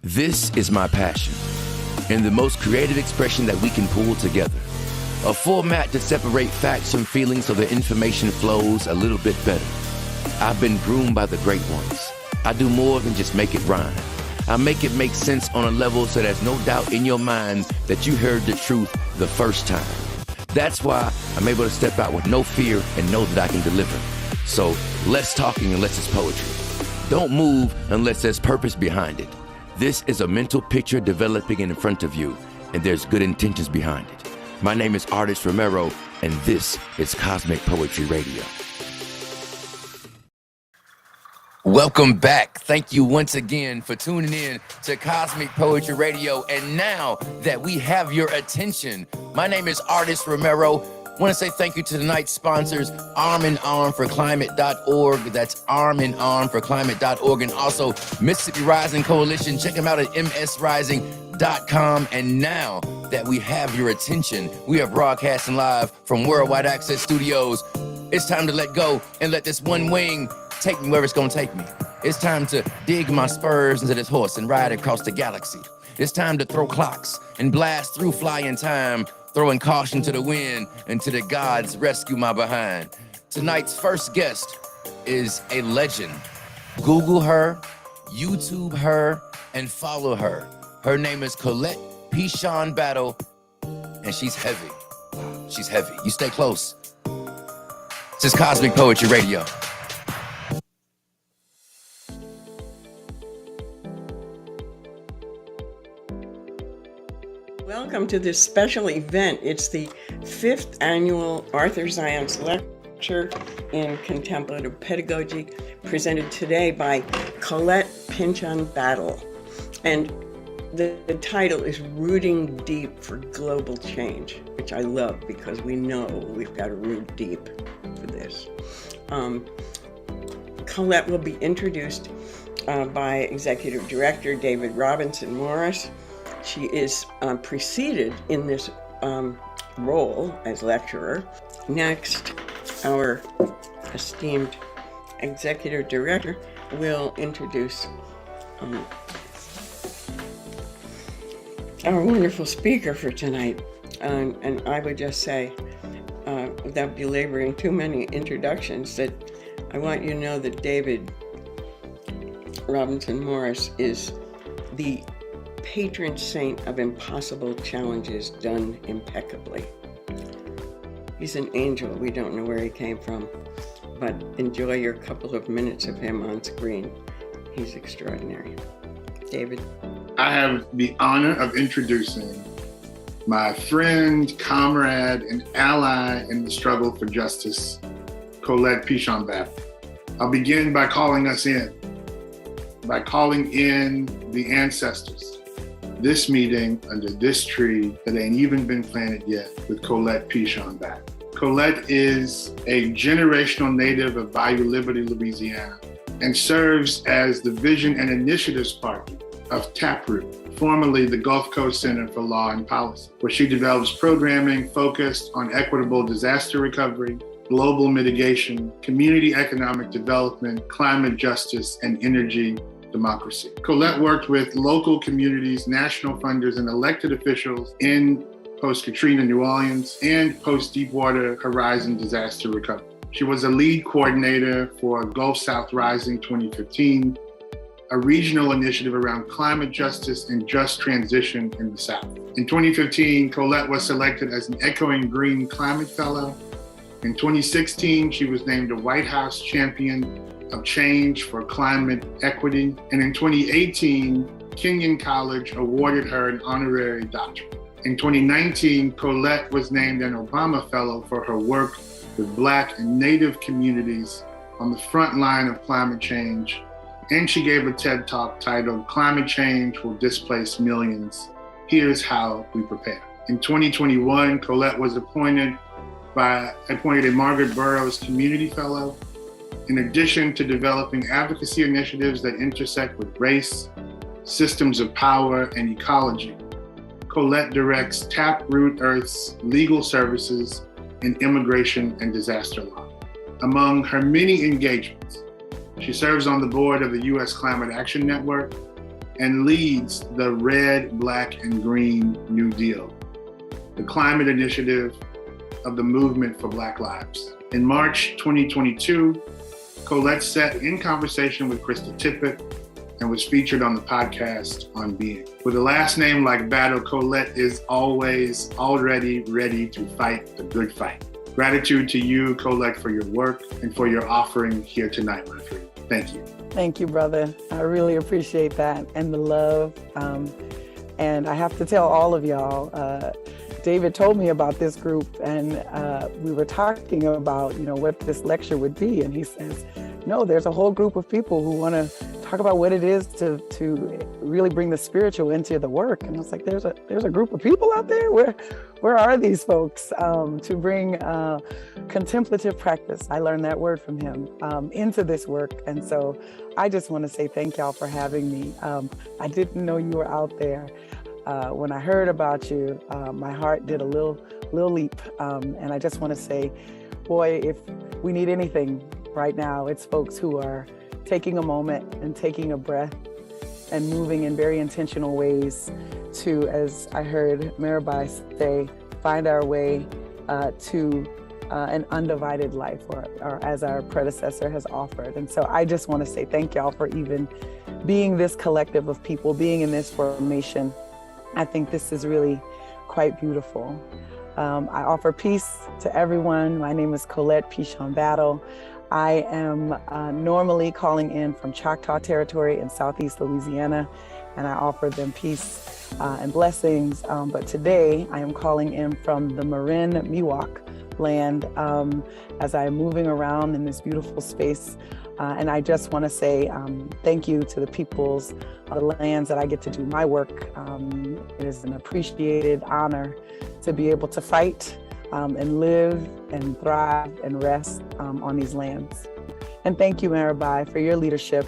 This is my passion, and the most creative expression that we can pull together. A format to separate facts from feelings so the information flows a little bit better. I've been groomed by the great ones. I do more than just make it rhyme. I make it make sense on a level so there's no doubt in your mind that you heard the truth the first time. That's why I'm able to step out with no fear and know that I can deliver. So less talking unless it's poetry. Don't move unless there's purpose behind it. This is a mental picture developing in front of you, and there's good intentions behind it. My name is Artist Romero, and this is Cosmic Poetry Radio. Welcome back. Thank you once again for tuning in to Cosmic Poetry Radio. And now that we have your attention, my name is Artist Romero. I want to say thank you to tonight's sponsors, Arm in Arm for Climate.org. That's Arm in Arm for Climate.org. And also Mississippi Rising Coalition. Check them out at msrising.com. And now that we have your attention, we are broadcasting live from Worldwide Access Studios. It's time to let go and let this one wing take me where it's gonna take me. It's time to dig my spurs into this horse and ride across the galaxy. It's time to throw clocks and blast through flying time, throwing caution to the wind and to the gods rescue my behind. Tonight's first guest is a legend. Google her, YouTube her, and follow her. Her name is Colette Pichon Battle, and she's heavy. She's heavy. You stay close. This is Cosmic Poetry Radio. Welcome to this special event. It's the 5th annual Arthur Zions Lecture in Contemplative Pedagogy, presented today by Colette Pichon Battle. And the title is Rooting Deep for Global Change, which I love because we know we've got to root deep for this. Colette will be introduced by Executive Director David Robinson Morris. She is preceded in this role as lecturer. Next, our esteemed executive director will introduce our wonderful speaker for tonight. And I would just say, without belaboring too many introductions, that I want you to know that David Robinson Morris is the patron saint of impossible challenges done impeccably. He's an angel. We don't know where he came from, but enjoy your couple of minutes of him on screen. He's extraordinary. David? I have the honor of introducing my friend, comrade, and ally in the struggle for justice, Colette Pichon Battle. I'll begin by calling in the ancestors. This meeting under this tree that ain't even been planted yet with Colette Pichon Battle. Colette is a generational native of Bayou Liberty, Louisiana, and serves as the vision and initiatives partner of Taproot, formerly the Gulf Coast Center for Law and Policy, where she develops programming focused on equitable disaster recovery, global mitigation, community economic development, climate justice, and energy democracy. Colette worked with local communities, national funders, and elected officials in post-Katrina New Orleans and post-Deepwater Horizon disaster recovery. She was a lead coordinator for Gulf South Rising 2015, a regional initiative around climate justice and just transition in the South. In 2015, Colette was selected as an Echoing Green Climate Fellow. In 2016, she was named a White House Champion of Change for Climate Equity. And in 2018, Kenyon College awarded her an honorary doctorate. In 2019, Colette was named an Obama Fellow for her work with Black and Native communities on the front line of climate change. And she gave a TED Talk titled Climate Change Will Displace Millions. Here's How We Prepare. In 2021, Colette was appointed a Margaret Burroughs Community Fellow. In addition to developing advocacy initiatives that intersect with race, systems of power, and ecology, Colette directs Taproot Earth's legal services in immigration and disaster law. Among her many engagements, she serves on the board of the U.S. Climate Action Network and leads the Red, Black, and Green New Deal, the climate initiative of the Movement for Black Lives. In March 2022, Colette sat in conversation with Krista Tippett and was featured on the podcast On Being. With a last name like Battle, Colette is already ready to fight the good fight. Gratitude to you, Colette, for your work and for your offering here tonight, my friend. Thank you. Thank you, brother. I really appreciate that and the love. And I have to tell all of y'all, David told me about this group, and we were talking about, what this lecture would be. And he says, no, there's a whole group of people who want to talk about what it is to really bring the spiritual into the work. And I was like, there's a group of people out there? Where are these folks to bring contemplative practice? I learned that word from him into this work. And so I just want to say thank y'all for having me. I didn't know you were out there. When I heard about you, my heart did a little leap. And I just want to say, boy, if we need anything right now, it's folks who are taking a moment and taking a breath and moving in very intentional ways to, as I heard Mirabai say, find our way to an undivided life, or as our predecessor has offered. And so I just want to say thank y'all for even being this collective of people, being in this formation. I think this is really quite beautiful. I offer peace to everyone. My name is Colette Pichon Battle. I am normally calling in from Choctaw Territory in Southeast Louisiana, and I offer them peace and blessings. But today I am calling in from the Marin Miwok land as I am moving around in this beautiful space. And I just want to say thank you to the peoples of the lands that I get to do my work. It is an appreciated honor to be able to fight and live and thrive and rest on these lands. And thank you, Mirabai, for your leadership,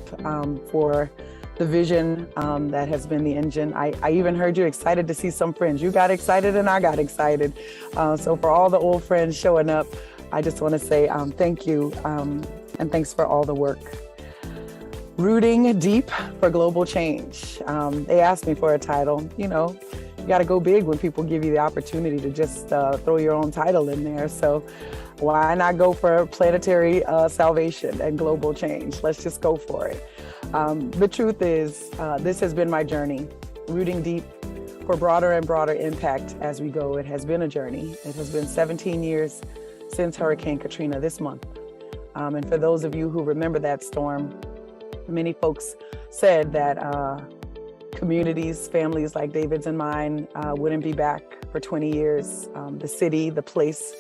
for the vision that has been the engine. I even heard you excited to see some friends. You got excited and I got excited. So for all the old friends showing up, I just want to say thank you and thanks for all the work. Rooting deep for global change. They asked me for a title. You got to go big when people give you the opportunity to just throw your own title in there. So why not go for planetary salvation and global change? Let's just go for it. The truth is, this has been my journey, rooting deep for broader and broader impact as we go. It has been a journey. It has been 17 years since Hurricane Katrina this month. And for those of you who remember that storm, many folks said that communities, families like David's and mine wouldn't be back for 20 years. The city, the place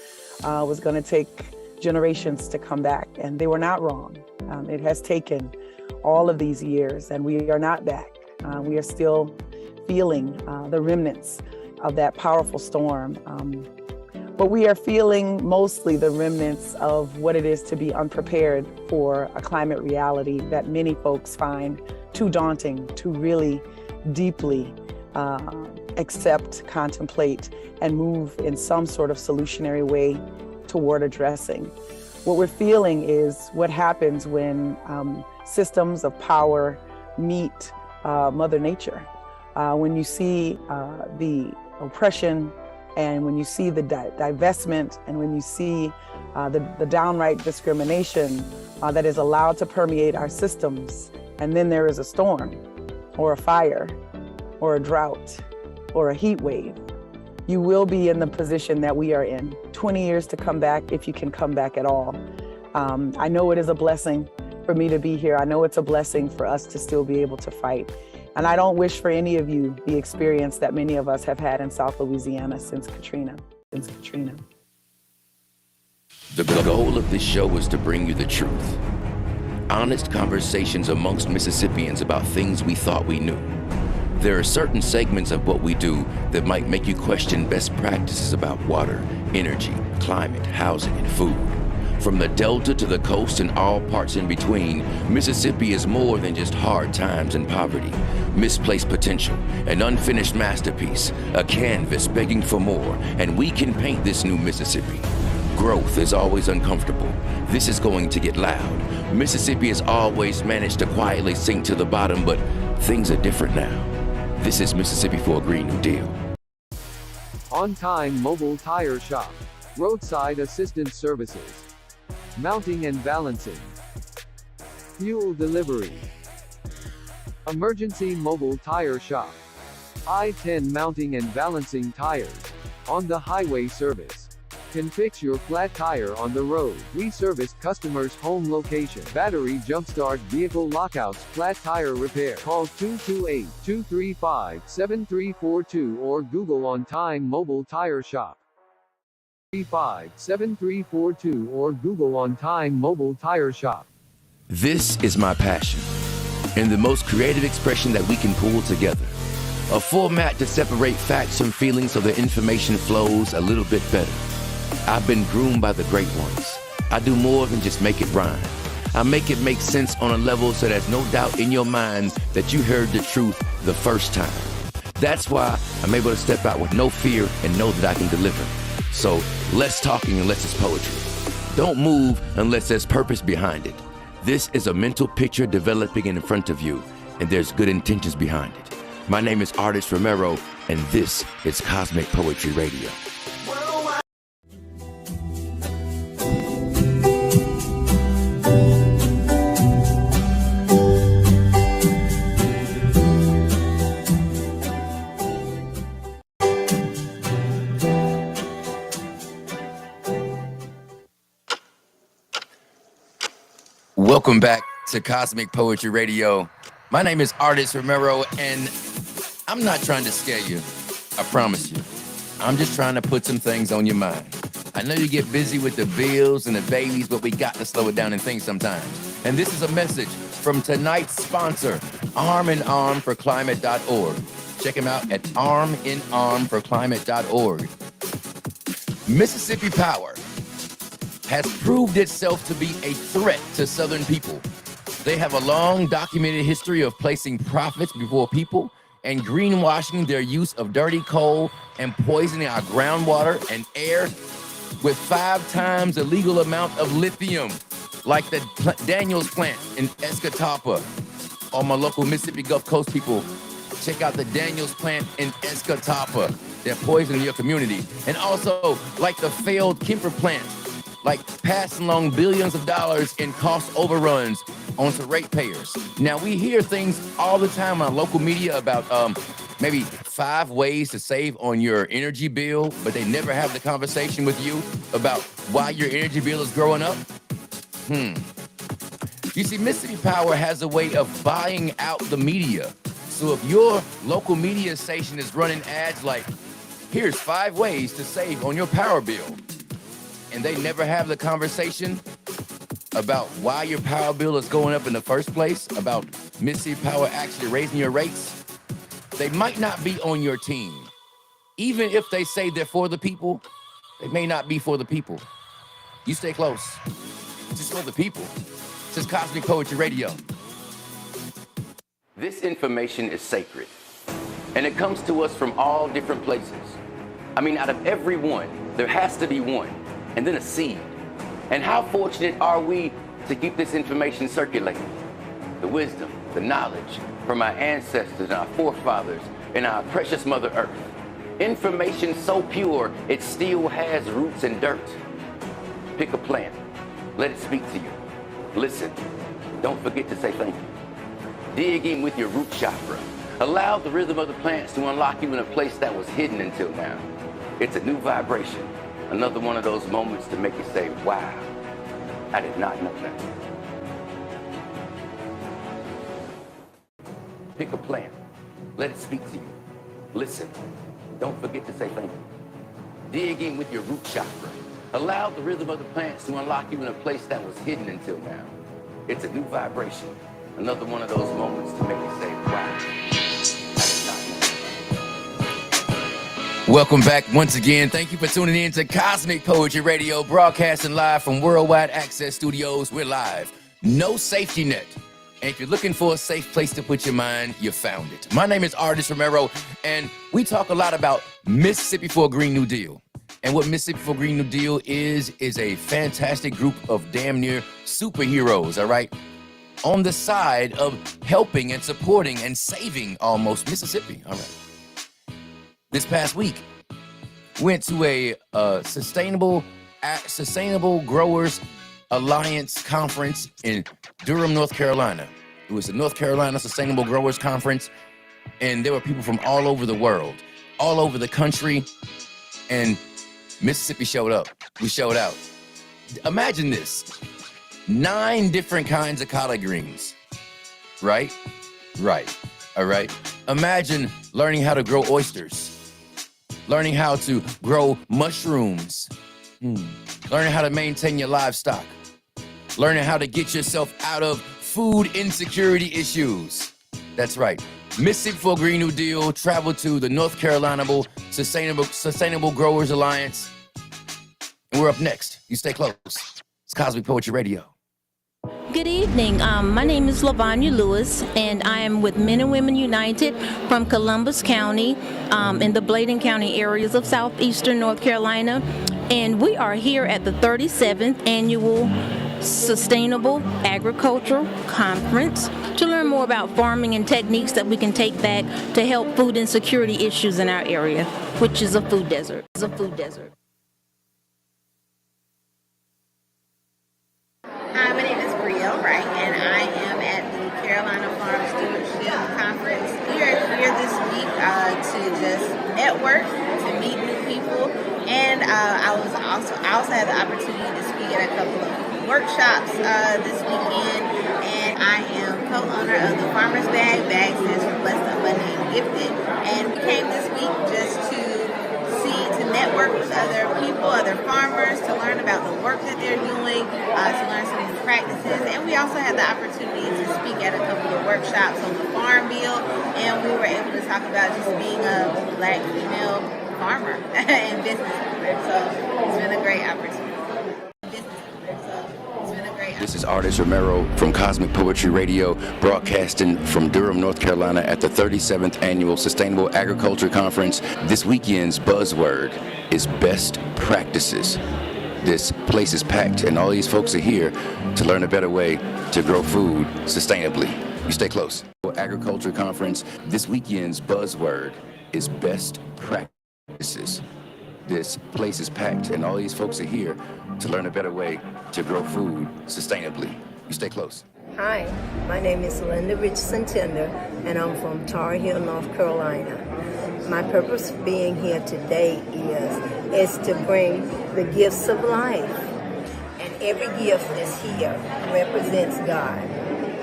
was going to take generations to come back, and they were not wrong. It has taken all of these years, and we are not back. We are still feeling the remnants of that powerful storm. But we are feeling mostly the remnants of what it is to be unprepared for a climate reality that many folks find too daunting to really deeply accept, contemplate, and move in some sort of solutionary way toward addressing. What we're feeling is what happens when systems of power meet Mother Nature. When you see the oppression, and when you see the divestment, and when you see the downright discrimination that is allowed to permeate our systems, and then there is a storm, or a fire, or a drought, or a heat wave, you will be in the position that we are in. 20 years to come back, if you can come back at all. I know it is a blessing for me to be here. I know it's a blessing for us to still be able to fight. And I don't wish for any of you the experience that many of us have had in South Louisiana since Katrina. The goal of this show is to bring you the truth. Honest conversations amongst Mississippians about things we thought we knew. There are certain segments of what we do that might make you question best practices about water, energy, climate, housing, and food. From the Delta to the coast and all parts in between, Mississippi is more than just hard times and poverty, misplaced potential, an unfinished masterpiece, a canvas begging for more, and we can paint this new Mississippi. Growth is always uncomfortable. This is going to get loud. Mississippi has always managed to quietly sink to the bottom, but Things are different now. This is Mississippi for a Green New Deal. On Time Mobile Tire Shop. Roadside assistance services. Mounting and balancing. Fuel delivery. Emergency Mobile Tire Shop. I-10 mounting and balancing tires. On the highway service. Can fix your flat tire on the road. We service customers' home location. Battery jumpstart, vehicle lockouts, flat tire repair. Call 228-235-7342 or Google On Time Mobile Tire Shop. 335-7342 or Google On Time Mobile Tire Shop. This is my passion, and the most creative expression that we can pull together. A format to separate facts from feelings so the information flows a little bit better. I've been groomed by the great ones. I do more than just make it rhyme. I make it make sense on a level so there's no doubt in your mind that you heard the truth the first time. That's why I'm able to step out with no fear and know that I can deliver. So less talking unless it's poetry. Don't move unless there's purpose behind it. This is a mental picture developing in front of you, and there's good intentions behind it. My name is Artist Romero, and this is Cosmic Poetry Radio. Welcome back to Cosmic Poetry Radio. My name is Artist Romero, and I'm not trying to scare you. I promise you. I'm just trying to put some things on your mind. I know you get busy with the bills and the babies, but we got to slow it down and think sometimes. And this is a message from tonight's sponsor, arminarmforclimate.org. Check him out at arminarmforclimate.org. Mississippi Power has proved itself to be a threat to Southern people. They have a long documented history of placing profits before people and greenwashing their use of dirty coal and poisoning our groundwater and air with 5 times the legal amount of lithium, like the Daniels plant in Escatawpa. All my local Mississippi Gulf Coast people, check out the Daniels plant in Escatawpa. They're poisoning your community. And also, like the failed Kemper plant, like passing along billions of dollars in cost overruns onto ratepayers. Now, we hear things all the time on local media about maybe 5 ways to save on your energy bill, but they never have the conversation with you about why your energy bill is growing up. You see, Mississippi Power has a way of buying out the media. So if your local media station is running ads like, here's 5 ways to save on your power bill, and they never have the conversation about why your power bill is going up in the first place, about Mississippi Power actually raising your rates, they might not be on your team. Even if they say they're for the people, they may not be for the people. You stay close. It's just for the people. This is Cosmic Poetry Radio. This information is sacred, and it comes to us from all different places. I mean, out of every one, there has to be one, and then a seed. And how fortunate are we to keep this information circulating? The wisdom, the knowledge from our ancestors and our forefathers and our precious Mother Earth. Information so pure, it still has roots and dirt. Pick a plant, let it speak to you. Listen, don't forget to say thank you. Dig in with your root chakra. Allow the rhythm of the plants to unlock you in a place that was hidden until now. It's a new vibration. Another one of those moments to make you say, wow, I did not know that. Pick a plant, let it speak to you. Listen, don't forget to say thank you. Dig in with your root chakra. Allow the rhythm of the plants to unlock you in a place that was hidden until now. It's a new vibration. Another one of those moments to make you say, wow, I did not know. Welcome back once again. Thank you for tuning in to Cosmic Poetry Radio, broadcasting live from Worldwide Access Studios. We're live. No safety net. And if you're looking for a safe place to put your mind, you found it. My name is Artist Romero, and we talk a lot about Mississippi for a Green New Deal. And what Mississippi for a Green New Deal is a fantastic group of damn near superheroes, all right? on the side of helping and supporting and saving almost Mississippi. All right. This past week, went to a Sustainable Growers Alliance conference in Durham, North Carolina. It was the North Carolina Sustainable Growers Conference, and there were people from all over the world, all over the country, and Mississippi showed up. We showed out. Imagine this, 9 different kinds of collard greens, right? Right, all right. Imagine learning how to grow oysters, learning how to grow mushrooms, learning how to maintain your livestock, learning how to get yourself out of food insecurity issues. That's right. Mississippi for a Green New Deal traveled to the North Carolina Sustainable Growers Alliance. And we're up next. You stay close. It's Cosmic Poetry Radio. Good evening. My name is Lavanya Lewis, and I am with Men and Women United from Columbus County in the Bladen County areas of southeastern North Carolina. And we are here at the 37th Annual Sustainable Agricultural Conference to learn more about farming and techniques that we can take back to help food insecurity issues in our area, which is a food desert. Hi, my name is Brielle Wright, and I am at the Carolina Farm Stewardship Conference. We are here this week to just network, to meet new people, and I also had the opportunity to speak at a couple of workshops this weekend, and I am co-owner of the Farmer's Bag. Bag stands for Blessed, Abundant, and Gifted, and we came this week just to network with other people, other farmers, to learn about the work that they're doing, to learn some new practices. And we also had the opportunity to speak at a couple of workshops on the Farm Bill, and we were able to talk about just being a Black female farmer and business owner. So it's been a great opportunity. This is Artist Romero from Cosmic Poetry Radio, broadcasting from Durham, North Carolina at the 37th Annual Sustainable Agriculture Conference. This weekend's buzzword is best practices. This place is packed, and all these folks are here to learn a better way to grow food sustainably. You stay close. Agriculture Conference, this weekend's buzzword is best practices. This place is packed, and all these folks are here to learn a better way to grow food sustainably. You stay close. Hi, my name is Linda Richardson Tender, and I'm from Tar Heel, North Carolina. My purpose for being here today is to bring the gifts of life. And every gift that's here represents God,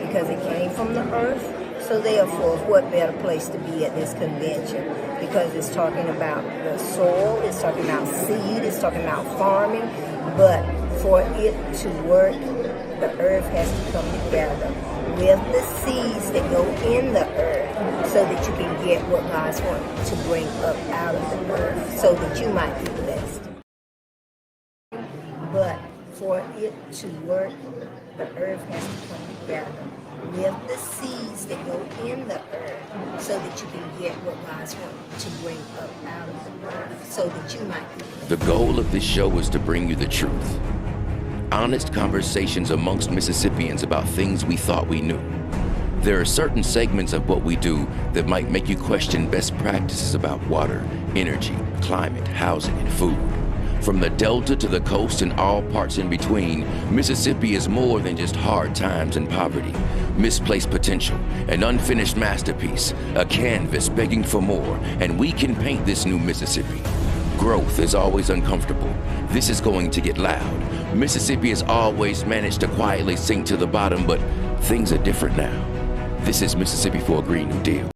because it came from the earth. So therefore, what better place to be at this convention? Because it's talking about the soil, it's talking about seed, it's talking about farming. But for it to work, the earth has to come together with the seeds that go in the earth, so that you can get what God's wanting to bring up out of the earth, so that you might be blessed. But for it to work, the earth has to come together with the seeds that go in the earth, so that you can get what God's wanting to bring up out of the earth, so that you might be blessed. The goal of this show is to bring you the truth. Honest conversations amongst Mississippians about things we thought we knew. There are certain segments of what we do that might make you question best practices about water, energy, climate, housing, and food. From the Delta to the coast and all parts in between, Mississippi is more than just hard times and poverty, misplaced potential, an unfinished masterpiece, a canvas begging for more, and we can paint this new Mississippi. Growth is always uncomfortable. This is going to get loud. Mississippi has always managed to quietly sink to the bottom, but things are different now. This is Mississippi for a Green New Deal.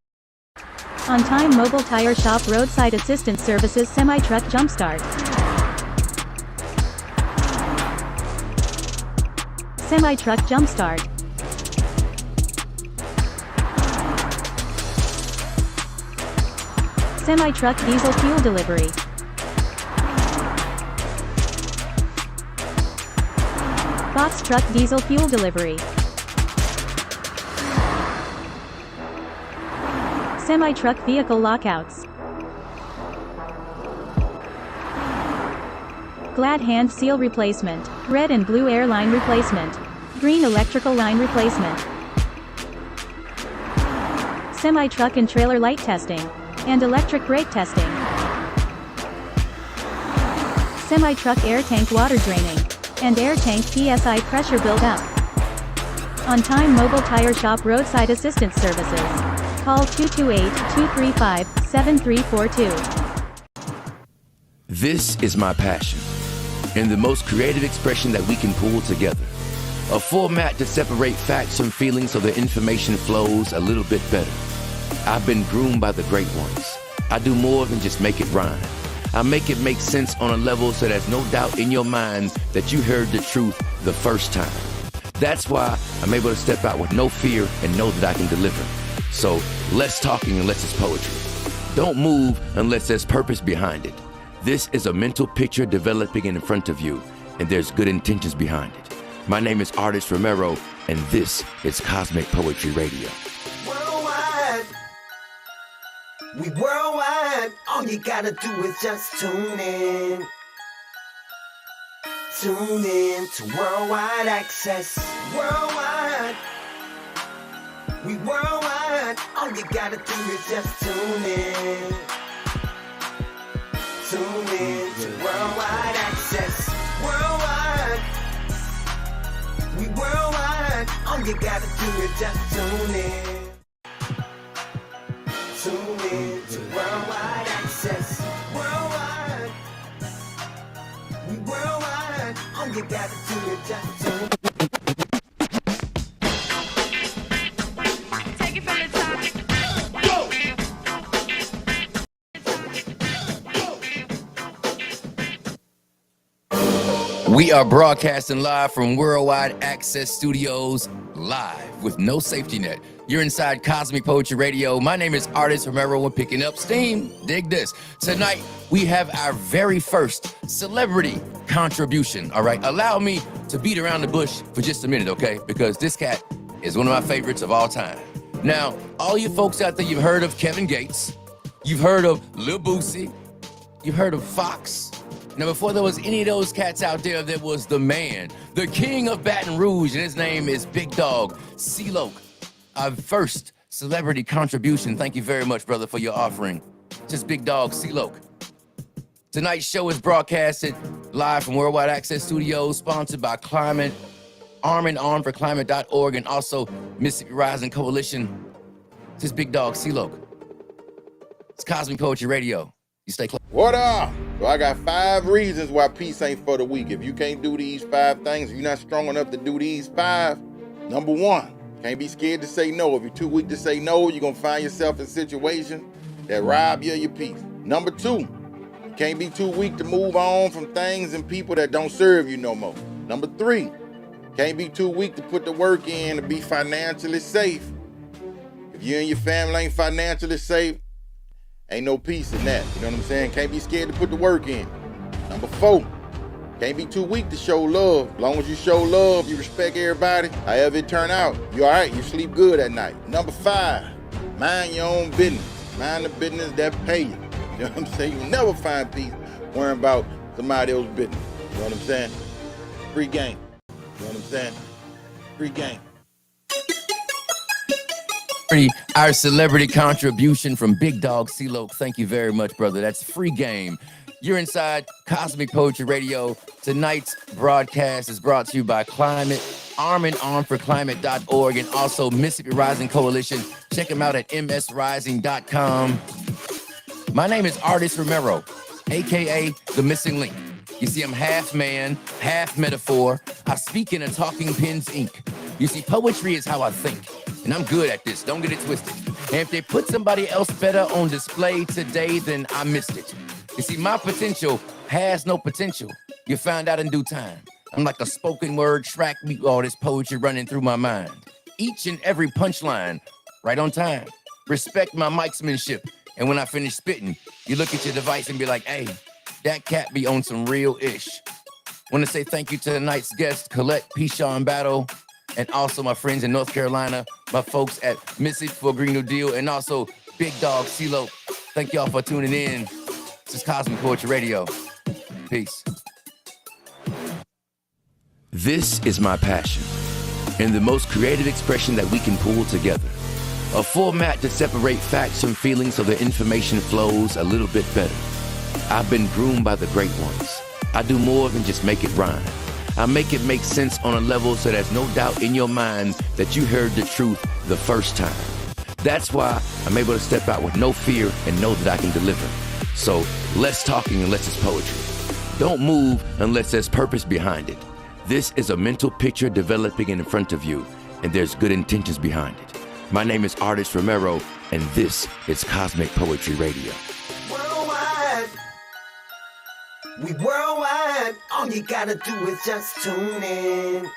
On Time Mobile Tire Shop Roadside Assistance Services Semi-Truck Jumpstart. Semi-Truck Jumpstart. Semi-Truck Diesel Fuel Delivery. Box Truck Diesel Fuel Delivery. Semi-Truck Vehicle Lockouts. Glad Hand Seal Replacement. Red and Blue Air Line Replacement. Green Electrical Line Replacement. semi-truck and trailer light testing, and electric brake testing. Semi-truck air tank water draining, and air tank PSI pressure build-up. On-time mobile tire shop roadside assistance services. Call 228-235-7342. This is my passion, and the most creative expression that we can pull together. A format to separate facts from feelings so the information flows a little bit better. I've been groomed by the great ones. I do more than just make it rhyme. I make it make sense on a level so there's no doubt in your mind that you heard the truth the first time. That's why I'm able to step out with no fear and know that I can deliver. So less talking unless it's poetry. Don't move unless there's purpose behind it. This is a mental picture developing in front of you, and there's good intentions behind it. My name is Artist Romero, and this is Cosmic Poetry Radio. Worldwide, we worldwide. All you gotta do is just tune in. Tune in to Worldwide Access. Worldwide, we worldwide. All you gotta do is just tune in. Tune in to Worldwide Access. Worldwide, we worldwide. All you gotta do is just tune in. Tune in to Worldwide Access. Worldwide, we worldwide. All you gotta do is just tune in. Take it from the top. We are broadcasting live from Worldwide Access Studios, live with no safety net. You're inside Cosmic Poetry Radio. My name is Artist Romero. We're picking up steam. Dig this. Tonight, we have our very first celebrity contribution, all right? Allow me to beat around the bush for just a minute, okay? Because this cat is one of my favorites of all time. Now, all you folks out there, you've heard of Kevin Gates. You've heard of Lil Boosie. You've heard of Fox. Now, before there was any of those cats out there, there was the man, the king of Baton Rouge, and his name is Big Dog C-Loc. Our first celebrity contribution. Thank you very much, brother, for your offering. Just Big Dog C-Loc. Tonight's show is broadcasted live from Worldwide Access Studios, sponsored by Climate, armandarmforclimate.org, and also Mississippi Rising Coalition. Just Big Dog C-Loc. It's Cosmic Poetry Radio. You stay close. What up? So I got 5 reasons why peace ain't for the weak. If you can't do these 5 things, if you're not strong enough to do these 5, number 1, can't be scared to say no. If you're too weak to say no, you're gonna find yourself in situations that rob you of your peace. Number 2, you can't be too weak to move on from things and people that don't serve you no more. Number 3, can't be too weak to put the work in to be financially safe. If you and your family ain't financially safe, ain't no peace in that. You know what I'm saying? Can't be scared to put the work in. Number 4, can't be too weak to show love. As long as you show love, you respect everybody, however it turn out, you all right, you sleep good at night. Number 5, mind your own business. Mind the business that pay you. You know what I'm saying? You'll never find peace worrying about somebody else's business. You know what I'm saying? Free game. You know what I'm saying? Free game. Our celebrity contribution from Big Dog C-Loc. Thank you very much, brother. That's free game. You're inside Cosmic Poetry Radio. Tonight's broadcast is brought to you by Climate, armandarmforclimate.org, and also Mississippi Rising Coalition. Check them out at msrising.com. My name is Artist Romero, a.k.a. The Missing Link. You see, I'm half man, half metaphor. I speak in a talking pen's ink. You see, poetry is how I think. And I'm good at this, don't get it twisted. And if they put somebody else better on display today, then I missed it. You see, my potential has no potential. You find out in due time. I'm like a spoken word track meet with all this poetry running through my mind. Each and every punchline, right on time. Respect my mic'smanship. And when I finish spitting, you look at your device and be like, hey, that cat be on some real ish. Want to say thank you to tonight's guest, Colette Pichon Battle, and also my friends in North Carolina, my folks at Mississippi for Green New Deal, and also Big Dog C-Loc. Thank y'all for tuning in. This is Cosmic Poetry Radio. Peace. This is my passion, and the most creative expression that we can pull together. A format to separate facts from feelings so the information flows a little bit better. I've been groomed by the great ones. I do more than just make it rhyme. I make it make sense on a level so there's no doubt in your mind that you heard the truth the first time. That's why I'm able to step out with no fear and know that I can deliver. So less talking unless it's poetry. Don't move unless there's purpose behind it. This is a mental picture developing in front of you, and there's good intentions behind it. My name is Artist Romero, and this is Cosmic Poetry Radio. Worldwide, we worldwide. All you gotta do is just tune in.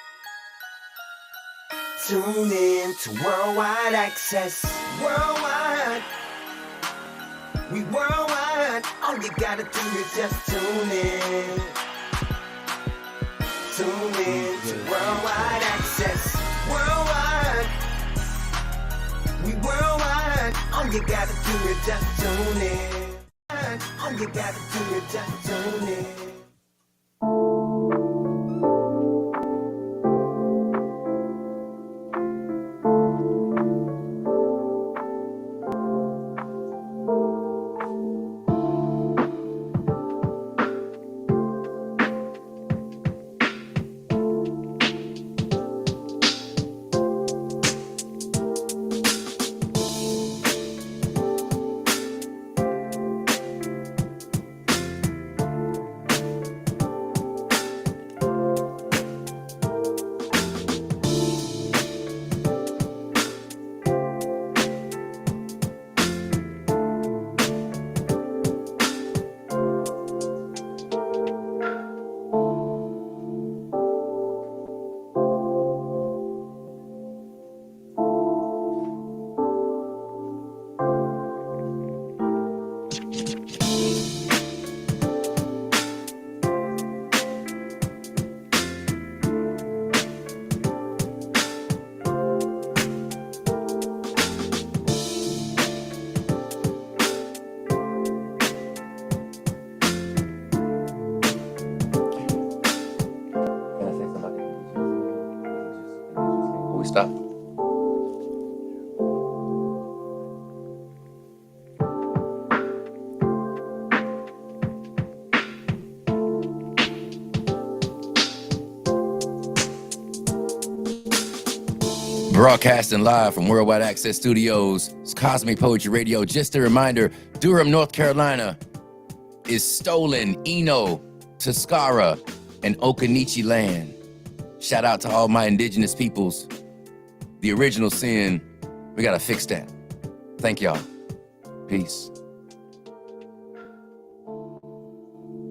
Tune in to Worldwide Access. Worldwide, we worldwide. All you gotta do is just tune in. Tune in to Worldwide Access. Worldwide, we worldwide. All you gotta do is just tune in. All you gotta do is just tune in. Stop. Broadcasting live from Worldwide Access Studios, it's Cosmic Poetry Radio. Just a reminder, Durham, North Carolina is stolen Eno, Tuscarora, and Occaneechi land. Shout out to all my indigenous peoples. The original sin, we gotta fix that. Thank y'all. Peace.